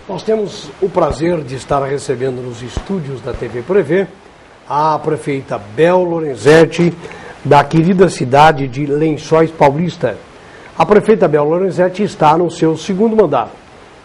Nós temos o prazer de estar recebendo nos estúdios da TV Prevê a prefeita Bel Lorenzetti, da querida cidade de Lençóis Paulista. A prefeita Bel Lorenzetti está no seu segundo mandato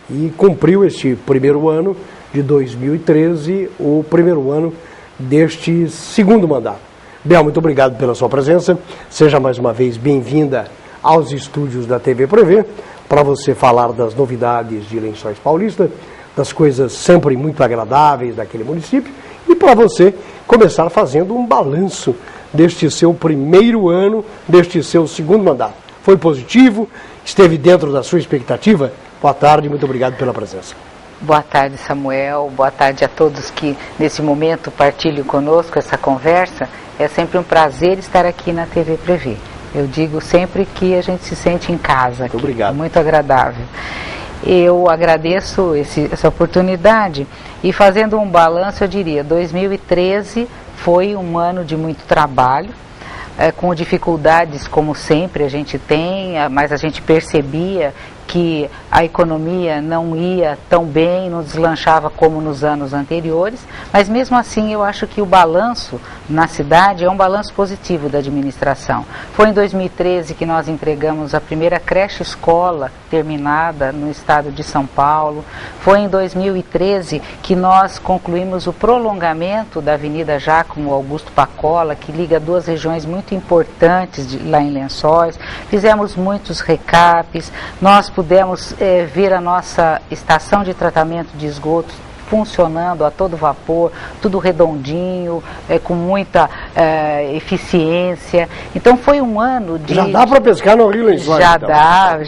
e cumpriu este primeiro ano de 2013, o primeiro ano deste segundo mandato. Bel, muito obrigado pela sua presença. Seja mais uma vez bem-vinda aos estúdios da TV Prevê, para você falar das novidades de Lençóis Paulista, das coisas sempre muito agradáveis daquele município, e para você começar fazendo um balanço deste seu primeiro ano, deste seu segundo mandato. Foi positivo? Esteve dentro da sua expectativa? Boa tarde, muito obrigado pela presença. Boa tarde, Samuel. Boa tarde a todos que nesse momento partilham conosco essa conversa. É sempre um prazer estar aqui na TV Prevê. Eu digo sempre que a gente se sente em casa. Muito obrigado. Muito agradável. Eu agradeço essa oportunidade e fazendo um balanço, eu diria, 2013 foi um ano de muito trabalho, com dificuldades como sempre a gente tem, mas a gente percebia que a economia não ia tão bem, não deslanchava como nos anos anteriores, mas mesmo assim eu acho que o balanço na cidade é um balanço positivo da administração. Foi em 2013 que nós entregamos a primeira creche-escola terminada no estado de São Paulo, foi em 2013 que nós concluímos o prolongamento da Avenida Giacomo Augusto Pacola, que liga duas regiões muito importantes lá em Lençóis, fizemos muitos recapes, nós pudemos ver a nossa estação de tratamento de esgotos funcionando a todo vapor, tudo redondinho, com muita eficiência. Então foi um ano de... Já dá para pescar no Rio Lençóis? Já então. dá,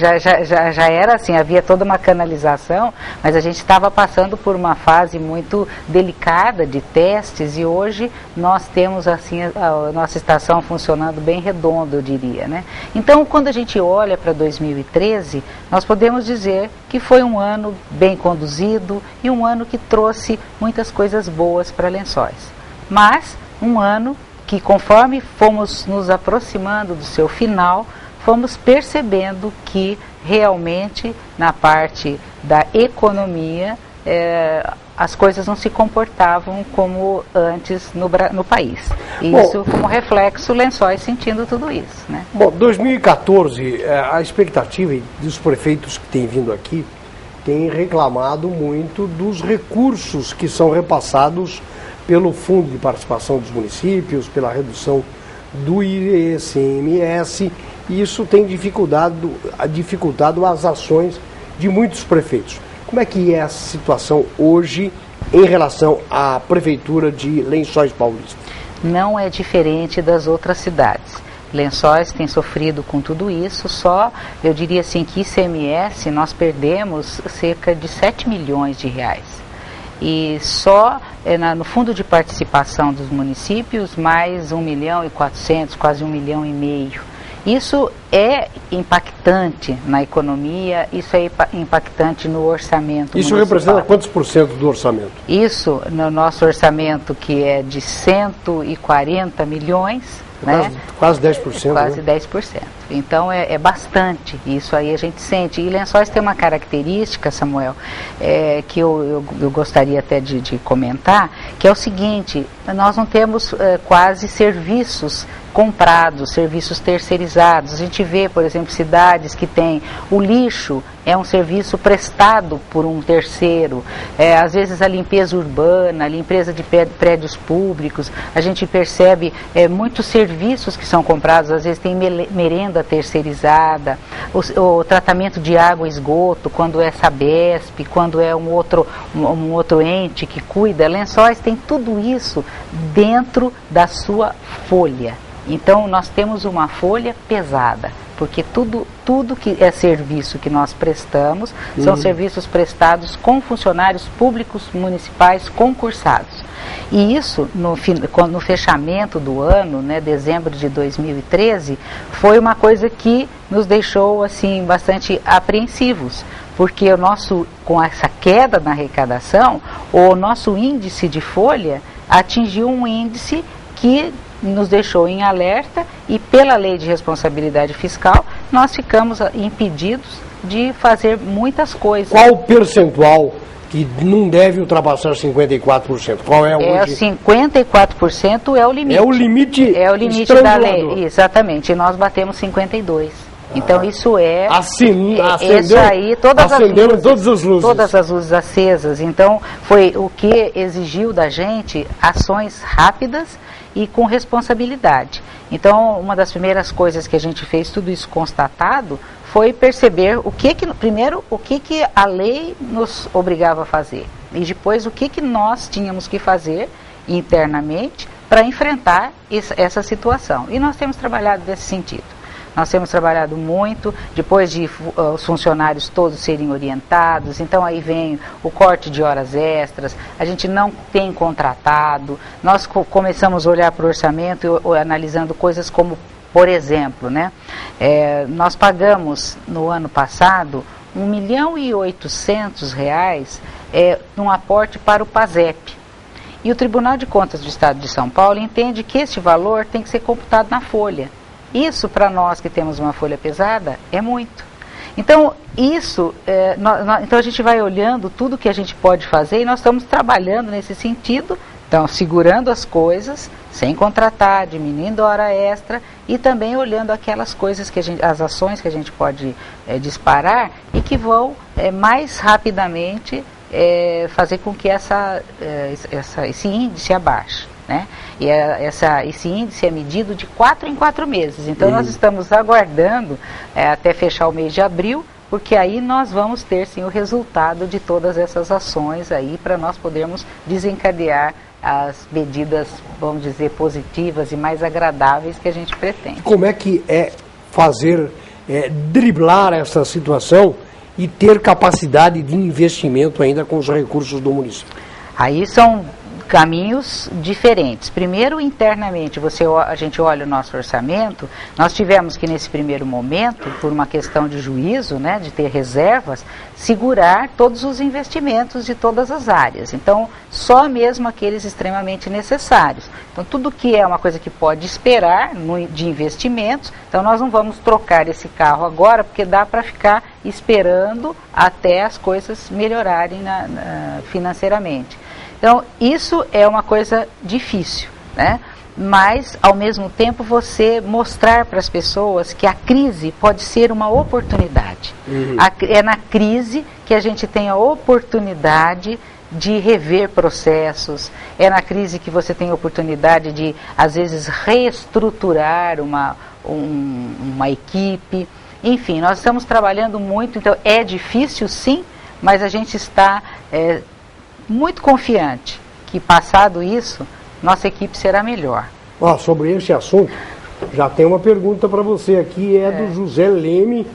já era assim, havia toda uma canalização, mas a gente estava passando por uma fase muito delicada de testes e hoje nós temos assim a nossa estação funcionando bem redondo, eu diria, né? Então quando a gente olha para 2013, nós podemos dizer que foi um ano bem conduzido e um ano que trouxe muitas coisas boas para Lençóis. Mas um ano que, conforme fomos nos aproximando do seu final, fomos percebendo que realmente na parte da economia as coisas não se comportavam como antes no país. E isso como reflexo Lençóis sentindo tudo isso, né? Bom, 2014, a expectativa dos prefeitos que têm vindo aqui tem reclamado muito dos recursos que são repassados pelo Fundo de Participação dos Municípios, pela redução do ICMS, e isso tem dificultado as ações de muitos prefeitos. Como é que é a situação hoje em relação à Prefeitura de Lençóis Paulista? Não é diferente das outras cidades. Lençóis tem sofrido com tudo isso, eu diria assim que ICMS nós perdemos cerca de 7 milhões de reais. E só no fundo de participação dos municípios, mais 1.400.000, quase 1,5 milhão. Isso é impactante na economia, isso é impactante no orçamento municipal. Isso representa quantos por cento do orçamento? Isso, no nosso orçamento, que é de 140 milhões, né? Quase 10%. Quase né? 10%. Então é bastante, isso aí a gente sente. E Lençóis tem uma característica, Samuel, que eu gostaria até de comentar, que é o seguinte: nós não temos quase serviços comprados, serviços terceirizados. A gente vê, por exemplo, cidades que têm o lixo, é um serviço prestado por um terceiro, às vezes a limpeza urbana, a limpeza de prédios públicos, a gente percebe muitos serviços que são comprados, às vezes tem merenda terceirizada, o tratamento de água e esgoto, quando é Sabesp, quando é um outro ente que cuida. Lençóis tem tudo isso dentro da sua folha. Então nós temos uma folha pesada, porque tudo que é serviço que nós prestamos são serviços prestados com funcionários públicos municipais concursados. E isso, no fechamento do ano, né, dezembro de 2013, foi uma coisa que nos deixou assim, bastante apreensivos, porque com essa queda na arrecadação, o nosso índice de folha atingiu um índice que nos deixou em alerta e pela lei de responsabilidade fiscal nós ficamos impedidos de fazer muitas coisas. Qual o percentual que não deve ultrapassar 54%. Qual é hoje? 54% é o limite. É o limite. É o limite da lei, exatamente. E nós batemos 52%. Então isso acendendo todas as luzes. Todas as luzes acesas. Então foi o que exigiu da gente ações rápidas e com responsabilidade. Então uma das primeiras coisas que a gente fez, tudo isso constatado, foi perceber primeiro o que a lei nos obrigava a fazer e depois o que nós tínhamos que fazer internamente para enfrentar essa situação. E nós temos trabalhado nesse sentido. Nós temos trabalhado muito, depois de os funcionários todos serem orientados, então aí vem o corte de horas extras, a gente não tem contratado, nós começamos a olhar para o orçamento analisando coisas como, por exemplo, né, nós pagamos no ano passado R$1.800.000 num aporte para o PASEP. E o Tribunal de Contas do Estado de São Paulo entende que este valor tem que ser computado na folha. Isso, para nós que temos uma folha pesada, é muito. Então, então a gente vai olhando tudo que a gente pode fazer e nós estamos trabalhando nesse sentido, então, segurando as coisas, sem contratar, diminuindo a hora extra e também olhando aquelas coisas as ações que a gente pode disparar e que vão mais rapidamente fazer com que esse índice abaixe. Né? E esse índice é medido de 4 em 4 meses. Então nós estamos aguardando até fechar o mês de abril, porque aí nós vamos ter sim o resultado de todas essas ações aí para nós podermos desencadear as medidas, vamos dizer, positivas e mais agradáveis que a gente pretende. Como é que driblar essa situação e ter capacidade de investimento ainda com os recursos do município? Aí são caminhos diferentes. Primeiro, internamente, a gente olha o nosso orçamento, nós tivemos que nesse primeiro momento, por uma questão de juízo, né, de ter reservas, segurar todos os investimentos de todas as áreas. Então, só mesmo aqueles extremamente necessários. Então, tudo que é uma coisa que pode esperar de investimentos, então nós não vamos trocar esse carro agora, porque dá para ficar esperando até as coisas melhorarem financeiramente. Então, isso é uma coisa difícil, né? Mas, ao mesmo tempo, você mostrar para as pessoas que a crise pode ser uma oportunidade. É na crise que a gente tem a oportunidade de rever processos, é na crise que você tem a oportunidade de, às vezes, reestruturar uma equipe. Enfim, nós estamos trabalhando muito, então é difícil sim, mas a gente está muito confiante que, passado isso, nossa equipe será melhor. Sobre esse assunto, já tem uma pergunta para você aqui, do José Leme,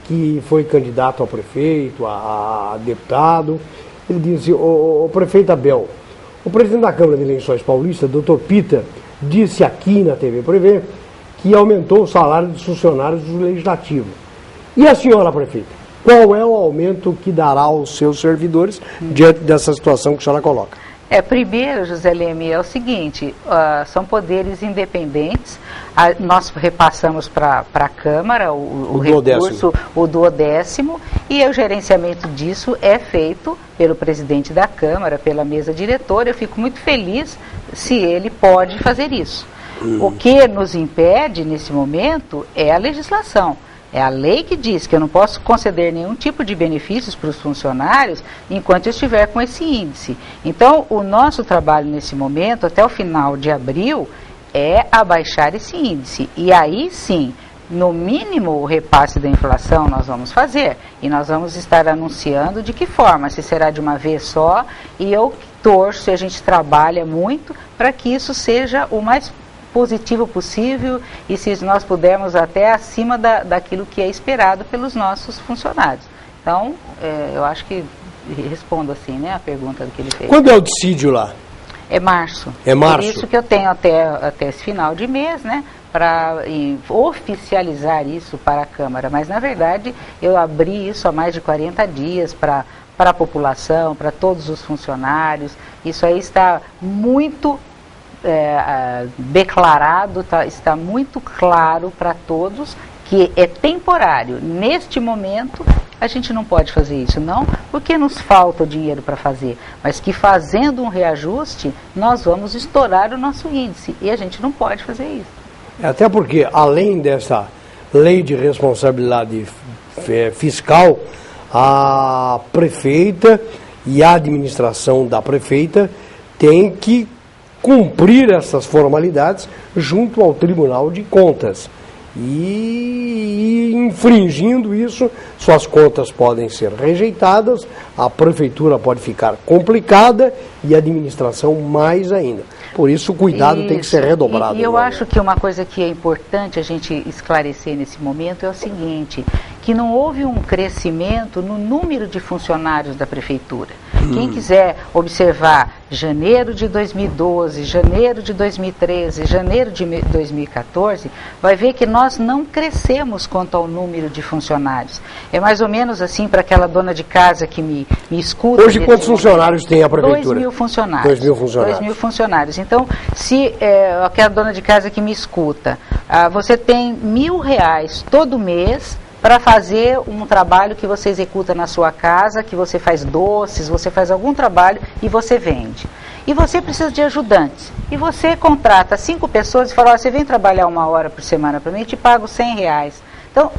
que foi candidato a prefeito, a deputado. Ele disse: o prefeito Abel, o presidente da Câmara de Lençóis Paulista, Dr. Peter, disse aqui na TV Por Ver que aumentou o salário dos funcionários do Legislativo. E a senhora, prefeita? Qual é o aumento que dará aos seus servidores diante dessa situação que a senhora coloca? Primeiro, José Leme, é o seguinte, são poderes independentes, nós repassamos para a Câmara o recurso, o 12º, e o gerenciamento disso é feito pelo presidente da Câmara, pela mesa diretora. Eu fico muito feliz se ele pode fazer isso. O que nos impede nesse momento é a legislação. É a lei que diz que eu não posso conceder nenhum tipo de benefícios para os funcionários enquanto eu estiver com esse índice. Então, o nosso trabalho nesse momento, até o final de abril, é abaixar esse índice. E aí sim, no mínimo o repasse da inflação nós vamos fazer. E nós vamos estar anunciando de que forma, se será de uma vez só. E eu torço, a gente trabalha muito para que isso seja o mais positivo possível e, se nós pudermos, até acima daquilo que é esperado pelos nossos funcionários. Então, eu acho que respondo assim, né, a pergunta que ele fez. Quando é o dissídio lá? É março. É março. Por isso que eu tenho até esse final de mês, né, para oficializar isso para a Câmara. Mas, na verdade, eu abri isso há mais de 40 dias para a população, para todos os funcionários. Isso aí está muito declarado, está muito claro para todos que é temporário. Neste momento a gente não pode fazer isso, não porque nos falta o dinheiro para fazer, mas que fazendo um reajuste, nós vamos estourar o nosso índice, e a gente não pode fazer isso. Até porque, além dessa lei de responsabilidade fiscal, a prefeita e a administração da prefeita tem que cumprir essas formalidades junto ao Tribunal de Contas. E infringindo isso, suas contas podem ser rejeitadas, a prefeitura pode ficar complicada e a administração mais ainda. Por isso o cuidado tem que ser redobrado. E eu acho que uma coisa que é importante a gente esclarecer nesse momento é o seguinte, que não houve um crescimento no número de funcionários da prefeitura. Quem quiser observar janeiro de 2012, janeiro de 2013, janeiro de 2014, vai ver que nós não crescemos quanto ao número de funcionários. É mais ou menos assim para aquela dona de casa que me escuta. Hoje quantos funcionários tem a prefeitura? 2.000 funcionários. 2.000 funcionários. 2.000 funcionários. Então, se aquela dona de casa que me escuta, você tem R$1.000 todo mês para fazer um trabalho que você executa na sua casa, que você faz doces, você faz algum trabalho e você vende. E você precisa de ajudantes. E você contrata 5 pessoas e fala, você vem trabalhar 1 hora por semana para mim, eu te pago R$100. Então,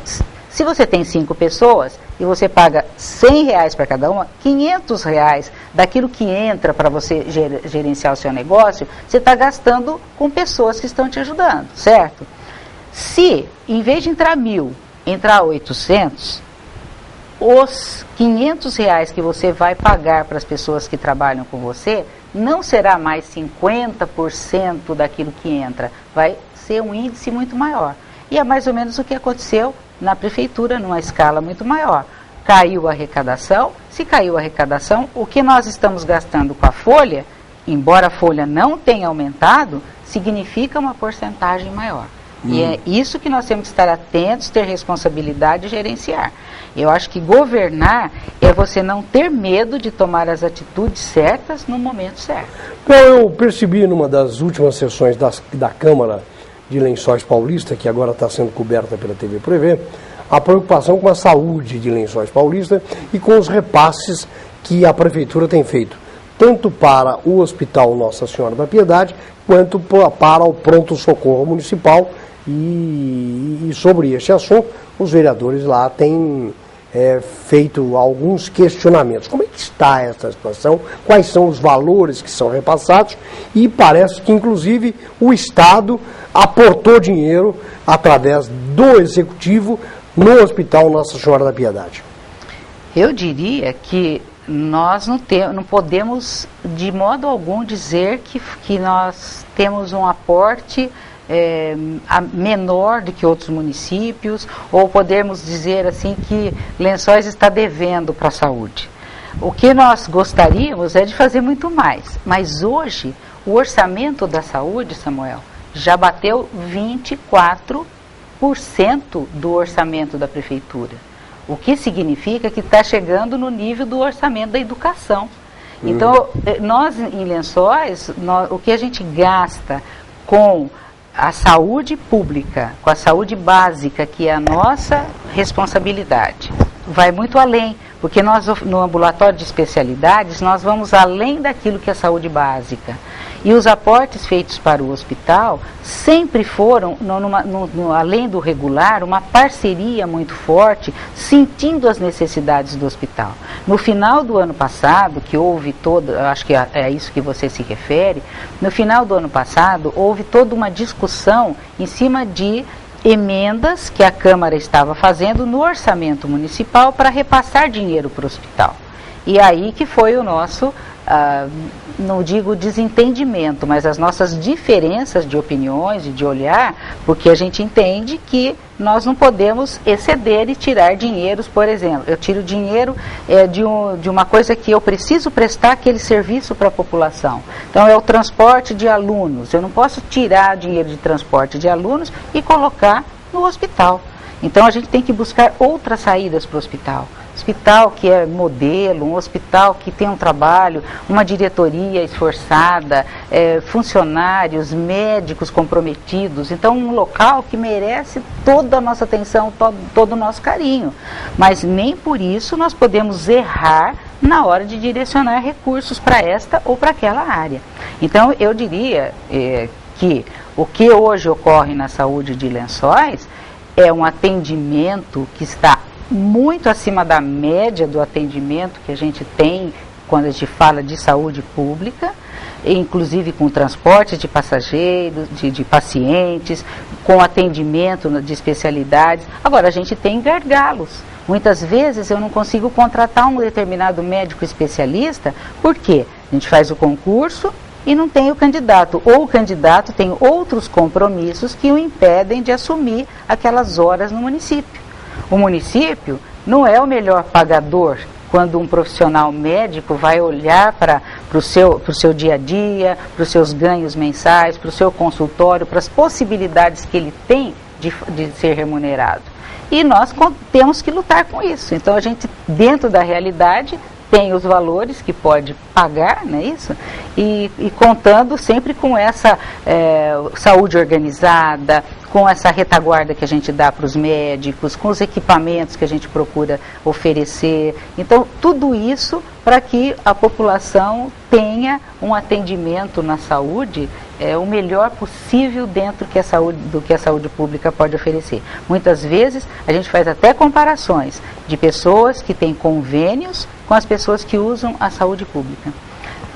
se você tem 5 pessoas e você paga R$100 para cada uma, R$500 daquilo que entra para você gerenciar o seu negócio, você está gastando com pessoas que estão te ajudando, certo? Se, em vez de entrar 1.000, entrar 800, os R$500 que você vai pagar para as pessoas que trabalham com você, não será mais 50% daquilo que entra, vai ser um índice muito maior. E é mais ou menos o que aconteceu na prefeitura, numa escala muito maior. Caiu a arrecadação, se caiu a arrecadação, o que nós estamos gastando com a folha, embora a folha não tenha aumentado, significa uma porcentagem maior. E é isso que nós temos que estar atentos, ter responsabilidade e gerenciar. Eu acho que governar é você não ter medo de tomar as atitudes certas no momento certo. Então, eu percebi numa das últimas sessões da Câmara de Lençóis Paulista, que agora está sendo coberta pela TV Prevê, a preocupação com a saúde de Lençóis Paulista e com os repasses que a Prefeitura tem feito, tanto para o Hospital Nossa Senhora da Piedade, quanto para o Pronto-Socorro Municipal. E sobre este assunto, os vereadores lá têm feito alguns questionamentos. Como é que está essa situação? Quais são os valores que são repassados? E parece que, inclusive, o Estado aportou dinheiro através do Executivo no Hospital Nossa Senhora da Piedade. Eu diria que nós não podemos, de modo algum, dizer que nós temos um aporte menor do que outros municípios, ou podemos dizer assim que Lençóis está devendo para a saúde. O que nós gostaríamos é de fazer muito mais, mas hoje o orçamento da saúde, Samuel, já bateu 24% do orçamento da prefeitura, o que significa que está chegando no nível do orçamento da educação. Então, nós em Lençóis, o que a gente gasta com a saúde pública, com a saúde básica, que é a nossa responsabilidade, vai muito além, porque nós, no ambulatório de especialidades, nós vamos além daquilo que é saúde básica. E os aportes feitos para o hospital sempre foram, além do regular, uma parceria muito forte, sentindo as necessidades do hospital. No final do ano passado, que houve acho que é isso que você se refere, no final do ano passado, houve toda uma discussão em cima de emendas que a Câmara estava fazendo no orçamento municipal para repassar dinheiro para o hospital. E aí que foi o nosso, não digo desentendimento, mas as nossas diferenças de opiniões e de olhar, porque a gente entende que nós não podemos exceder e tirar dinheiros, por exemplo. Eu tiro dinheiro de uma coisa que eu preciso prestar aquele serviço para a população. Então é o transporte de alunos. Eu não posso tirar dinheiro de transporte de alunos e colocar no hospital. Então a gente tem que buscar outras saídas para o hospital. Hospital que é modelo, um hospital que tem um trabalho, uma diretoria esforçada, funcionários, médicos comprometidos. Então um local que merece toda a nossa atenção, todo o nosso carinho. Mas nem por isso nós podemos errar na hora de direcionar recursos para esta ou para aquela área. Então eu diria que o que hoje ocorre na saúde de Lençóis é um atendimento que está muito acima da média do atendimento que a gente tem quando a gente fala de saúde pública, inclusive com transporte de passageiros, de pacientes, com atendimento de especialidades. Agora, a gente tem gargalos. Muitas vezes eu não consigo contratar um determinado médico especialista, porque a gente faz o concurso e não tem o candidato, ou o candidato tem outros compromissos que o impedem de assumir aquelas horas no município. O município não é o melhor pagador quando um profissional médico vai olhar para o seu dia a dia, para os seus ganhos mensais, para o seu consultório, para as possibilidades que ele tem de ser remunerado. E nós temos que lutar com isso. Então a gente, dentro da realidade, tem os valores que pode pagar, não é isso? E contando sempre com essa saúde organizada, com essa retaguarda que a gente dá para os médicos, com os equipamentos que a gente procura oferecer. Então, tudo isso para que a população tenha um atendimento na saúde o melhor possível dentro do que a saúde pública pode oferecer. Muitas vezes, a gente faz até comparações de pessoas que têm convênios com as pessoas que usam a saúde pública.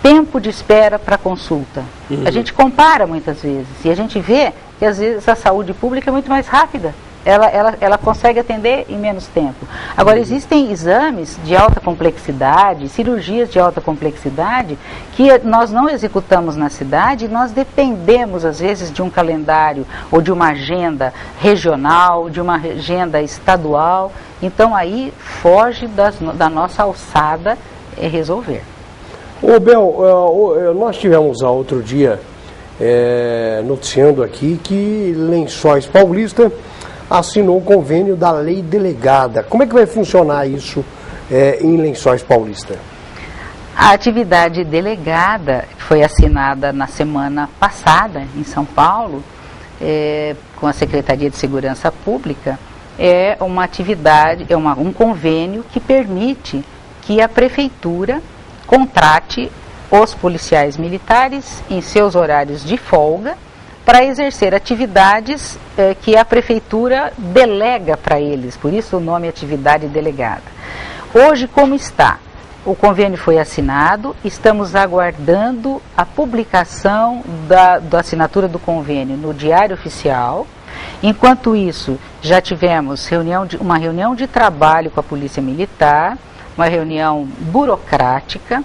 Tempo de espera para consulta. A gente compara muitas vezes e a gente vê que às vezes a saúde pública é muito mais rápida. Ela consegue atender em menos tempo. Agora, existem exames de alta complexidade, cirurgias de alta complexidade, que nós não executamos na cidade, e nós dependemos, às vezes, de um calendário ou de uma agenda regional, de uma agenda estadual. Então, aí foge da nossa alçada resolver. Ô Bel, nós tivemos outro dia noticiando aqui que Lençóis Paulista assinou o convênio da lei delegada. Como é que vai funcionar isso em Lençóis Paulista? A atividade delegada foi assinada na semana passada em São Paulo, com a Secretaria de Segurança Pública. É uma atividade, um convênio que permite que a Prefeitura contrate os policiais militares em seus horários de folga para exercer atividades que a Prefeitura delega para eles, por isso o nome é atividade delegada. Hoje, como está? O convênio foi assinado, estamos aguardando a publicação da assinatura do convênio no Diário Oficial. Enquanto isso, já tivemos uma reunião de trabalho com a Polícia Militar, uma reunião burocrática,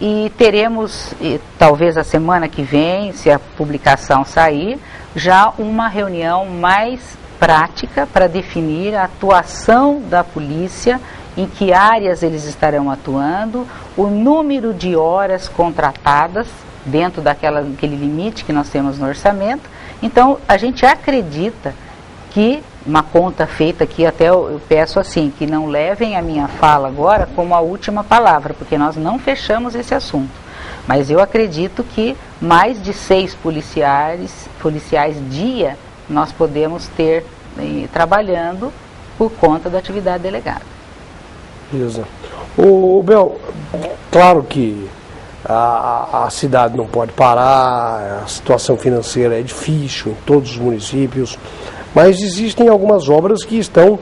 e teremos, talvez a semana que vem, se a publicação sair, já uma reunião mais prática para definir a atuação da polícia, em que áreas eles estarão atuando, o número de horas contratadas dentro daquele limite que nós temos no orçamento. Então, a gente acredita que uma conta feita aqui, até eu peço assim, que não levem a minha fala agora como a última palavra, porque nós não fechamos esse assunto. Mas eu acredito que mais de 6 policiais dia nós podemos ter trabalhando por conta da atividade delegada. Beleza. O Bel, claro que a cidade não pode parar, a situação financeira é difícil em todos os municípios, mas existem algumas obras que estão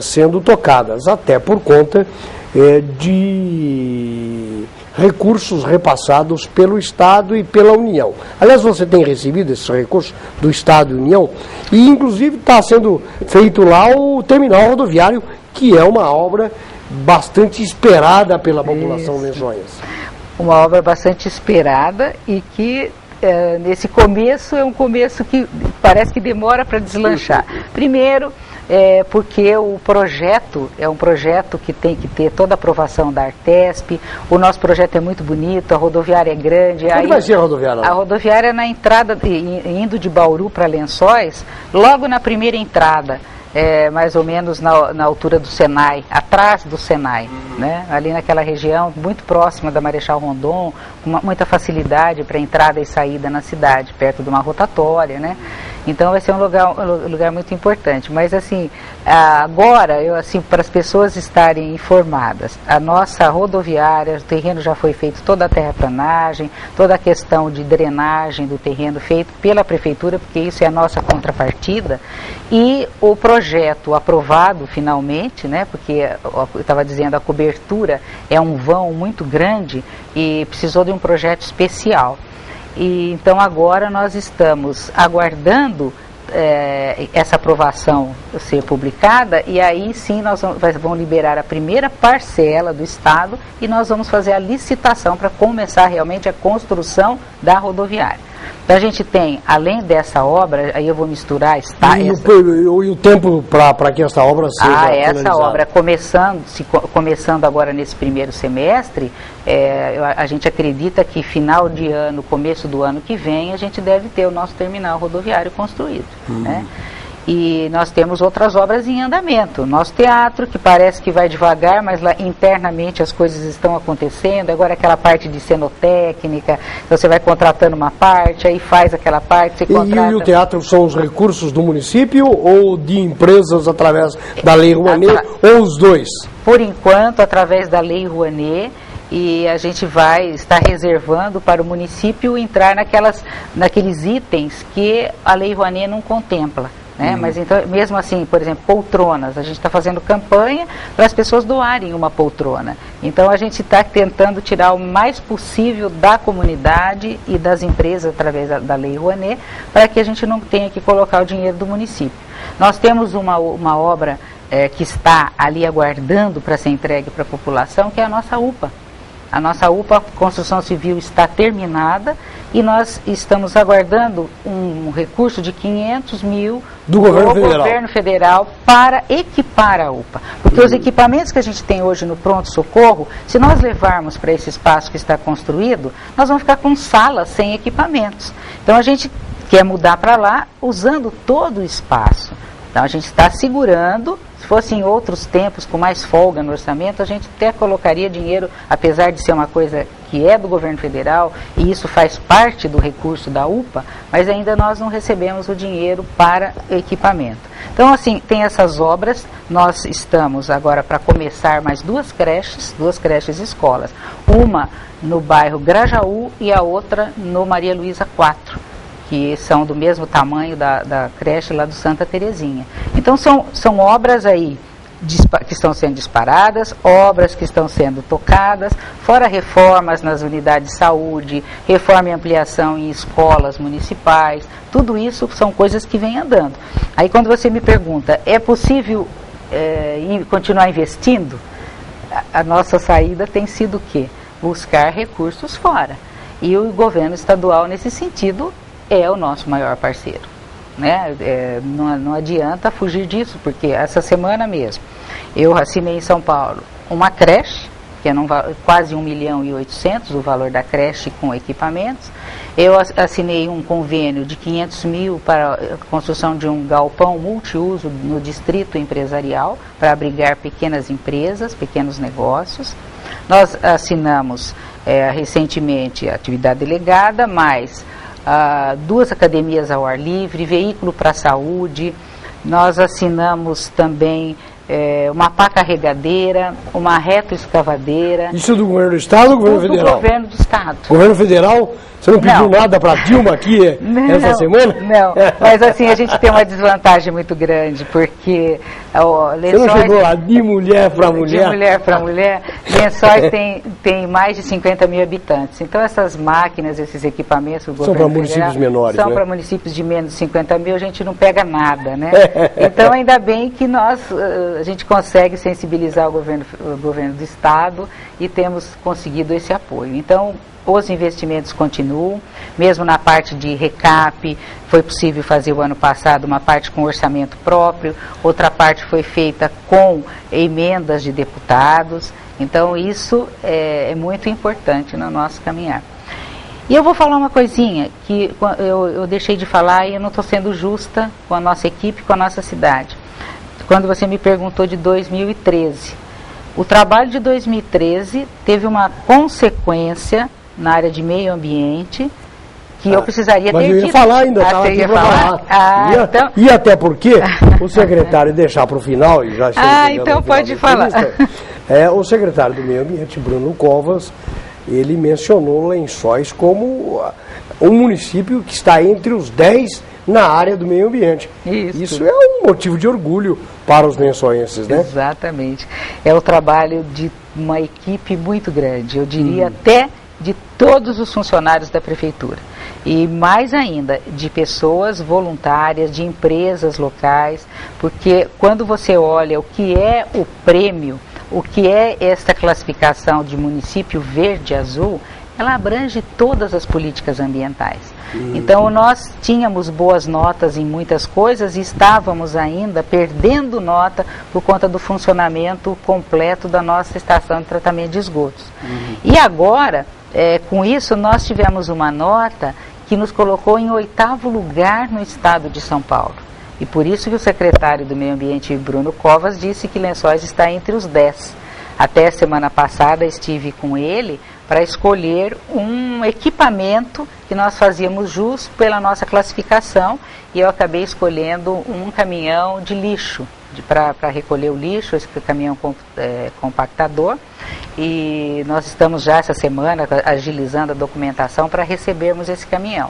sendo tocadas, até por conta de recursos repassados pelo Estado e pela União. Aliás, você tem recebido esses recursos do Estado e União, e inclusive está sendo feito lá o terminal rodoviário, que é uma obra bastante esperada pela população lençoense. Uma obra bastante esperada e que nesse começo é um começo que parece que demora para deslanchar. Primeiro, porque o projeto é um projeto que tem que ter toda a aprovação da Artesp. O nosso projeto é muito bonito, a rodoviária é grande. Onde vai ser a rodoviária? A rodoviária é na entrada, indo de Bauru para Lençóis, logo na primeira entrada. mais ou menos na altura do Senai, atrás do Senai, né? Ali naquela região, muito próxima da Marechal Rondon, com muita facilidade para entrada e saída na cidade, perto de uma rotatória, né? Então vai ser um lugar muito importante. Mas assim, agora, para as pessoas estarem informadas, a nossa rodoviária, o terreno já foi feito, toda a terraplanagem, toda a questão de drenagem do terreno feito pela prefeitura, porque isso é a nossa contrapartida, e o projeto aprovado finalmente, né, porque eu estava dizendo, a cobertura é um vão muito grande e precisou de um projeto especial. E então agora nós estamos aguardando essa aprovação ser publicada, e aí sim nós vamos liberar a primeira parcela do Estado e nós vamos fazer a licitação para começar realmente a construção da rodoviária. Então a gente tem, além dessa obra, aí eu vou misturar... E o tempo para que essa obra seja essa obra começando agora nesse primeiro semestre, a gente acredita que final de ano, começo do ano que vem, a gente deve ter o nosso terminal rodoviário construído, né? E nós temos outras obras em andamento. Nosso teatro, que parece que vai devagar, mas lá internamente as coisas estão acontecendo. Agora aquela parte de cenotécnica, então você vai contratando uma parte, aí faz aquela parte, você contrata... E o teatro são os recursos do município ou de empresas através da Lei Rouanet, ou os dois? Por enquanto, através da Lei Rouanet, e a gente vai estar reservando para o município entrar naqueles itens que a Lei Rouanet não contempla. Né? Mas então, mesmo assim, por exemplo, poltronas, a gente está fazendo campanha para as pessoas doarem uma poltrona. Então a gente está tentando tirar o mais possível da comunidade e das empresas através da Lei Rouanet, para que a gente não tenha que colocar o dinheiro do município. Nós temos uma obra que está ali aguardando para ser entregue para a população, que é a nossa UPA. A nossa UPA, construção civil, está terminada e nós estamos aguardando um recurso de 500 mil do governo federal para equipar a UPA. Porque os equipamentos que a gente tem hoje no pronto-socorro, se nós levarmos para esse espaço que está construído, nós vamos ficar com salas sem equipamentos. Então a gente quer mudar para lá usando todo o espaço. Então a gente está segurando. Se fosse em outros tempos, com mais folga no orçamento, a gente até colocaria dinheiro, apesar de ser uma coisa que é do governo federal, e isso faz parte do recurso da UPA, mas ainda nós não recebemos o dinheiro para equipamento. Então, assim, tem essas obras, nós estamos agora para começar mais duas creches escolas. Uma no bairro Grajaú e a outra no Maria Luísa 4. Que são do mesmo tamanho da creche lá do Santa Terezinha. Então são obras aí que estão sendo disparadas, obras que estão sendo tocadas, fora reformas nas unidades de saúde, reforma e ampliação em escolas municipais, tudo isso são coisas que vêm andando. Aí quando você me pergunta, é possível continuar investindo? A nossa saída tem sido o quê? Buscar recursos fora. E o governo estadual, nesse sentido, é o nosso maior parceiro, né? Não adianta fugir disso, porque essa semana mesmo eu assinei em São Paulo uma creche, que é quase 1.800.000 o valor da creche com equipamentos. Eu assinei um convênio de 500 mil para a construção de um galpão multiuso no distrito empresarial, para abrigar pequenas empresas, pequenos negócios. Nós assinamos recentemente a atividade delegada, mais duas academias ao ar livre, veículo para a saúde. Nós assinamos também uma pá carregadeira, uma retroescavadeira. Isso do governo do Estado ou do governo federal? Do governo do Estado. Governo federal? Você não pediu nada para a Dilma aqui essa semana? Não, mas assim, a gente tem uma desvantagem muito grande, porque Lençóis... Você não chegou lá de mulher para mulher? De mulher para mulher. Lençóis tem mais de 50 mil habitantes. Então essas máquinas, esses equipamentos... São para municípios menores, são, né? Para municípios de menos de 50 mil, a gente não pega nada, né? Então ainda bem que a gente consegue sensibilizar o governo do Estado e temos conseguido esse apoio. Então, os investimentos continuam, mesmo na parte de recap, foi possível fazer o ano passado uma parte com orçamento próprio, outra parte foi feita com emendas de deputados, então isso é muito importante no nosso caminhar. E eu vou falar uma coisinha que eu deixei de falar e eu não estou sendo justa com a nossa equipe, com a nossa cidade. quando você me perguntou de 2013. O trabalho de 2013 teve uma consequência na área de meio ambiente que eu precisaria ter dito. Mas eu ia falar ainda, estava aqui para falar. Então... E até porque o secretário deixar para o final, e já então pode falar. O secretário do Meio Ambiente, Bruno Covas, ele mencionou Lençóis como um município que está entre os 10 na área do meio ambiente. Isso é um motivo de orgulho para os lençoenses, né? Exatamente. É o trabalho de uma equipe muito grande, eu diria até de todos os funcionários da prefeitura. E mais ainda, de pessoas voluntárias, de empresas locais, porque quando você olha o que é o prêmio, o que é esta classificação de município verde-azul, ela abrange todas as políticas ambientais. Então nós tínhamos boas notas em muitas coisas e estávamos ainda perdendo nota por conta do funcionamento completo da nossa estação de tratamento de esgotos. E agora, com isso, nós tivemos uma nota que nos colocou em 8º lugar no estado de São Paulo. E por isso que o secretário do Meio Ambiente, Bruno Covas, disse que Lençóis está entre os 10. Até a semana passada estive com ele para escolher um equipamento que nós fazíamos jus pela nossa classificação, e eu acabei escolhendo um caminhão de lixo para recolher o lixo, esse caminhão compactador, e nós estamos já essa semana agilizando a documentação para recebermos esse caminhão.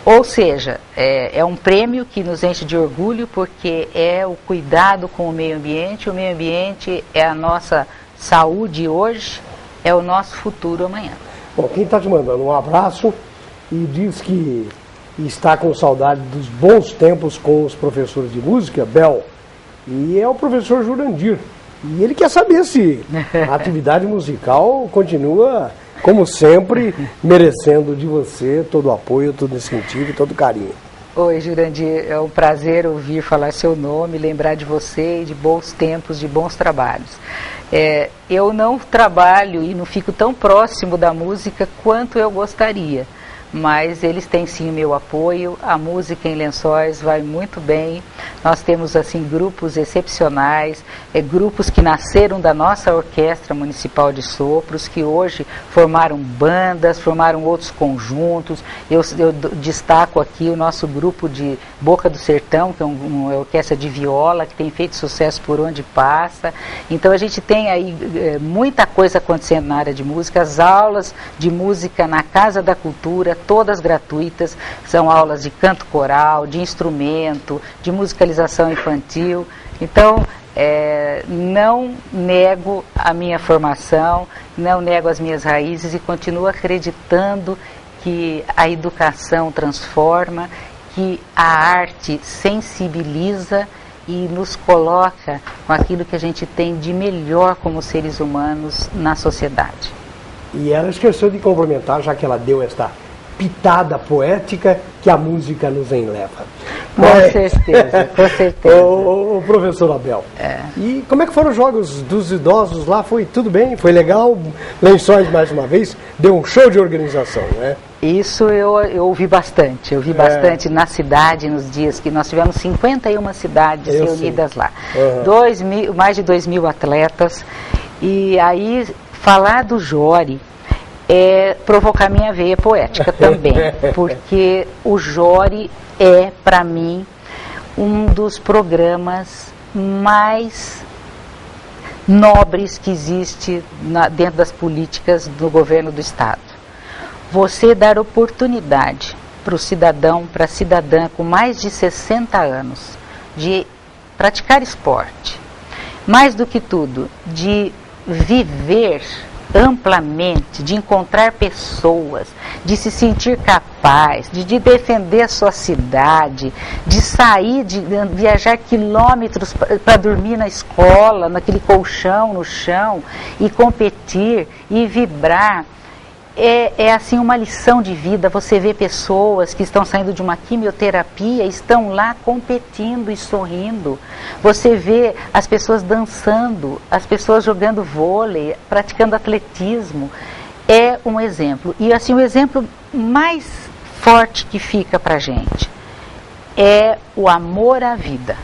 Ou seja, é um prêmio que nos enche de orgulho, porque é o cuidado com o meio ambiente é a nossa saúde hoje, é o nosso futuro amanhã. Bom, quem está te mandando um abraço e diz que está com saudade dos bons tempos com os professores de música, Bel, e é o professor Jurandir. E ele quer saber se a atividade musical continua, como sempre, merecendo de você todo o apoio, todo o incentivo e todo o carinho. Oi, Jurandir, é um prazer ouvir falar seu nome, lembrar de você e de bons tempos, de bons trabalhos. Eu não trabalho e não fico tão próximo da música quanto eu gostaria, mas eles têm sim o meu apoio. A música em Lençóis vai muito bem. Nós temos assim grupos excepcionais, grupos que nasceram da nossa Orquestra Municipal de Sopros, que hoje formaram bandas, formaram outros conjuntos. Eu destaco aqui o nosso grupo de Boca do Sertão, que é uma orquestra de viola, que tem feito sucesso por onde passa. Então a gente tem aí muita coisa acontecendo na área de música. As aulas de música na Casa da Cultura, todas gratuitas, são aulas de canto coral, de instrumento, de musicalização infantil. Então, não nego a minha formação, não nego as minhas raízes e continuo acreditando que a educação transforma, que a arte sensibiliza e nos coloca com aquilo que a gente tem de melhor como seres humanos na sociedade. E ela esqueceu de complementar, já que ela deu esta pitada poética, que a música nos enleva. Com certeza. O professor Abel, e como é que foram os jogos dos idosos lá? Foi tudo bem? Foi legal? Lençóis, mais uma vez, deu um show de organização, né? Isso eu ouvi bastante. Eu vi bastante na cidade, nos dias que nós tivemos 51 cidades reunidas lá. Mais de 2.000 atletas. E aí, falar do Jori é provocar minha veia poética também, porque o Jori é, para mim, um dos programas mais nobres que existe dentro das políticas do governo do Estado. Você dar oportunidade para o cidadão, para a cidadã com mais de 60 anos de praticar esporte, mais do que tudo, de viver amplamente, de encontrar pessoas, de se sentir capaz, de defender a sua cidade, de sair, de viajar quilômetros para dormir na escola, naquele colchão no chão, e competir e vibrar. É assim uma lição de vida. Você vê pessoas que estão saindo de uma quimioterapia, estão lá competindo e sorrindo. Você vê as pessoas dançando, as pessoas jogando vôlei, praticando atletismo. É um exemplo. E assim, o exemplo mais forte que fica para a gente é o amor à vida.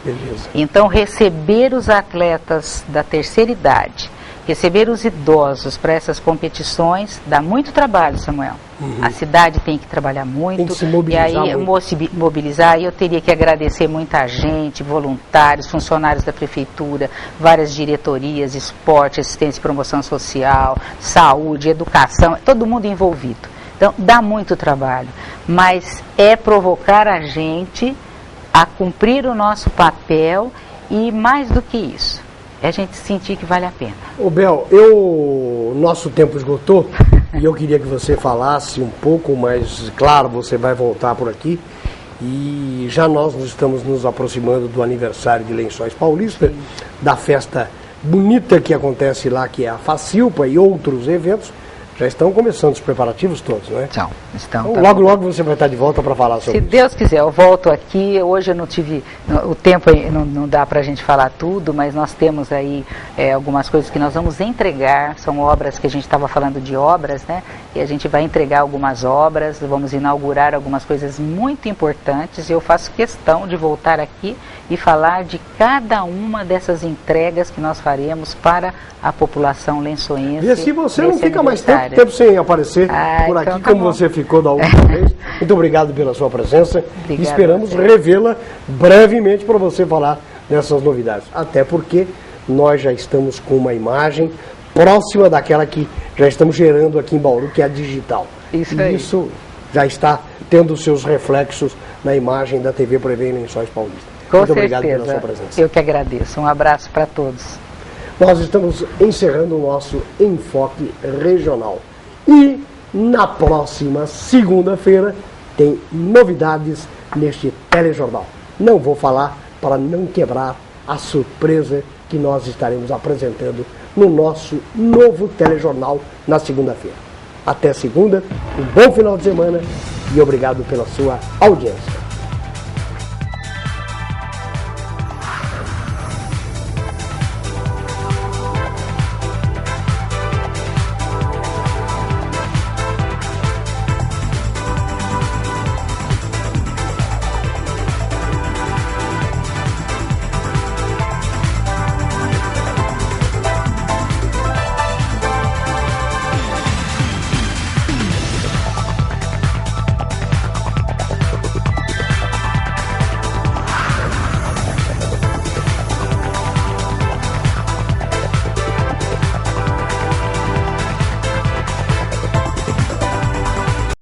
Beleza. Então, receber os atletas da terceira idade, receber os idosos para essas competições, dá muito trabalho, Samuel. A cidade tem que trabalhar muito. Tem que se mobilizar e aí, muito. mobilizar, e eu teria que agradecer muita gente, voluntários, funcionários da prefeitura, várias diretorias, esporte, assistência e promoção social, saúde, educação, todo mundo envolvido. Então, dá muito trabalho, mas é provocar a gente a cumprir o nosso papel e, mais do que isso, é a gente sentir que vale a pena. Ô Bel, nosso tempo esgotou e eu queria que você falasse um pouco, mas claro, você vai voltar por aqui e já nós estamos nos aproximando do aniversário de Lençóis Paulista, da festa bonita que acontece lá, que é a Facilpa e outros eventos. Já estão começando os preparativos todos, né? Estão. Então, logo, logo você vai estar de volta para falar sobre isso. Se Deus quiser, eu volto aqui. Hoje eu não tive, o tempo não dá para a gente falar tudo, mas nós temos aí algumas coisas que nós vamos entregar. São obras que a gente estava falando de obras, né? E a gente vai entregar algumas obras, vamos inaugurar algumas coisas muito importantes. E eu faço questão de voltar aqui e falar de cada uma dessas entregas que nós faremos para a população lençoense. E se você não fica mais tempo sem aparecer por aqui, então como você ficou da última vez. Muito obrigado pela sua presença. Obrigada. Esperamos revê-la brevemente para você falar dessas novidades. Até porque nós já estamos com uma imagem próxima daquela que já estamos gerando aqui em Bauru, que é a digital. Isso já está tendo seus reflexos na imagem da TV Prevê em Lençóis Paulista. Muito obrigado pela sua presença. Eu que agradeço. Um abraço para todos. Nós estamos encerrando o nosso enfoque regional. E na próxima segunda-feira tem novidades neste telejornal. Não vou falar para não quebrar a surpresa que nós estaremos apresentando no nosso novo telejornal na segunda-feira. Até segunda, um bom final de semana e obrigado pela sua audiência.